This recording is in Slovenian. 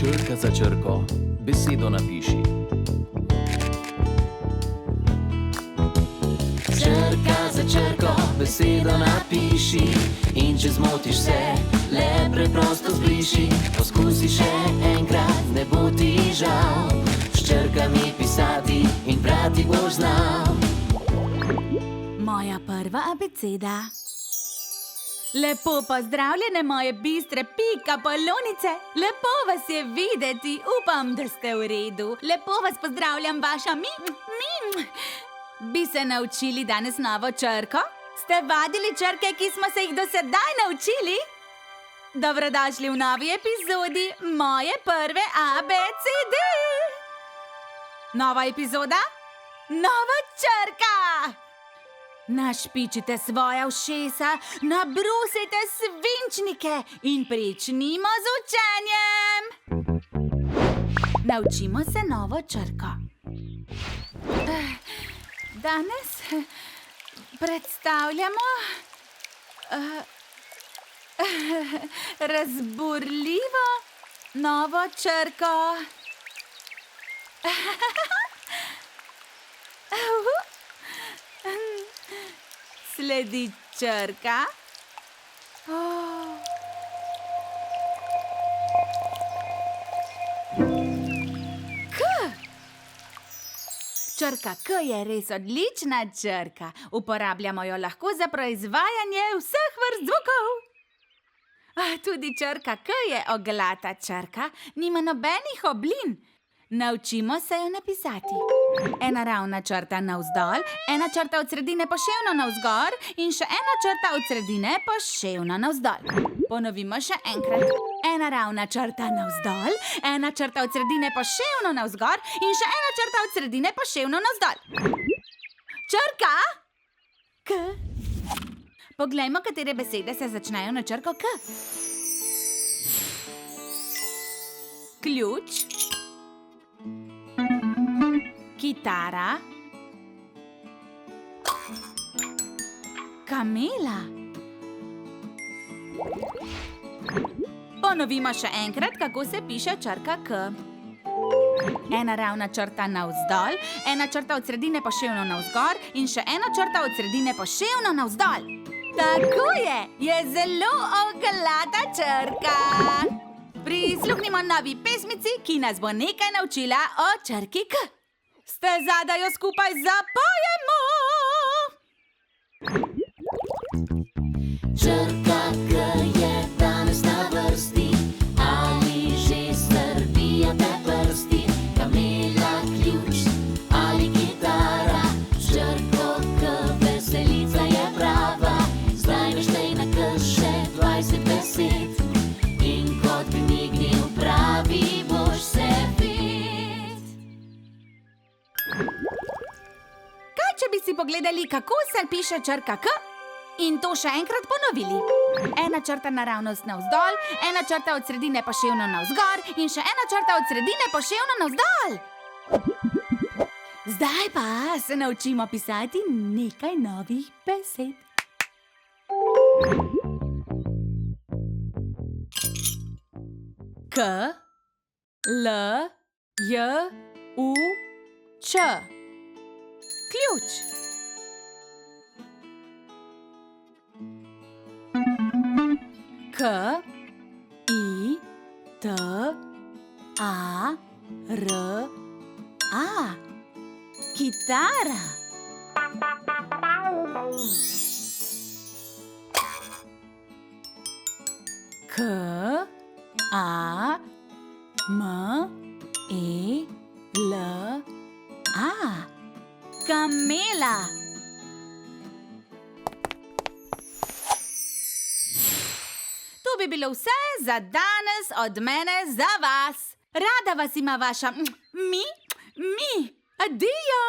Črka za črko, besedo napiši. Črka za črko, besedo napiši. In če zmotiš se, le preprosto zbriši. Poskusi še enkrat, ne bo ti žal. S črkami pisati in brati boš znal. Moja prva abeceda. Lepo pozdravljene, moje bistre pikapolonice. Lepo vas je videti, upam, da ste v redu. Lepo vas pozdravljam, vaša Bi se naučili danes novo črko? Ste vadili črke, ki smo se jih do sedaj naučili? Dobrodošli v novi epizodi moje prve ABCD. Nova epizoda, nova črka. Našpičite svoja ušesa, nabrusite svinčnike in pričnimo z učenjem. Naučimo se novo črko. Danes predstavljamo razburljivo novo črko. Sledi črka. Črka K je res odlična črka. Uporabljamo jo lahko za proizvajanje vseh vrst zvokov. Tudi črka K je oglata črka, nima nobenih oblin. Naučimo se jo napisati. Ena ravna črta navzdol, ena črta od sredine poševno navzgor in še ena črta od sredine poševno navzdol. Ponovimo še enkrat. Ena ravna črta navzdol, ena črta od sredine poševno navzgor in še ena črta od sredine poševno navzdol. Črka K. Poglejmo, katere besede se začnejo na črko K. Ključ, kitara, kamela. Ponovimo še enkrat, kako se piše črka K. Ena ravna črta navzdol, ena črta od sredine poševno navzgor in še ena črta od sredine poševno navzdol. Tako je zelo oglata črka. Prisluhnimo novi pesmici, ki nas bo nekaj naučila o črki K. Ste zadaj jo skupaj zapojemo. Črka K je danes na vrsti. Ali že srbijo te prsti? Kamela, ključ ali kitara? S črko K veselica je prava. Zdaj naštej na K še 20 besed. In kot bi mignil pravi, boš se vid. Kaj, če bi si pogledali, kako se piše črka K in to še enkrat ponovili? Ena črta naravnost navzdol, ena črta od sredine poševno navzgor in še ena črta od sredine poševno navzdol. Zdaj pa se naučimo pisati nekaj novih besed. K, L, J, U, Č. Ključ. K, I, T, A, R, A. Kitara. K, A, M, E, L, A. Kamela. To bi bilo vse za danes od mene za vas. Rada vas ima vaša Mi. Adijo!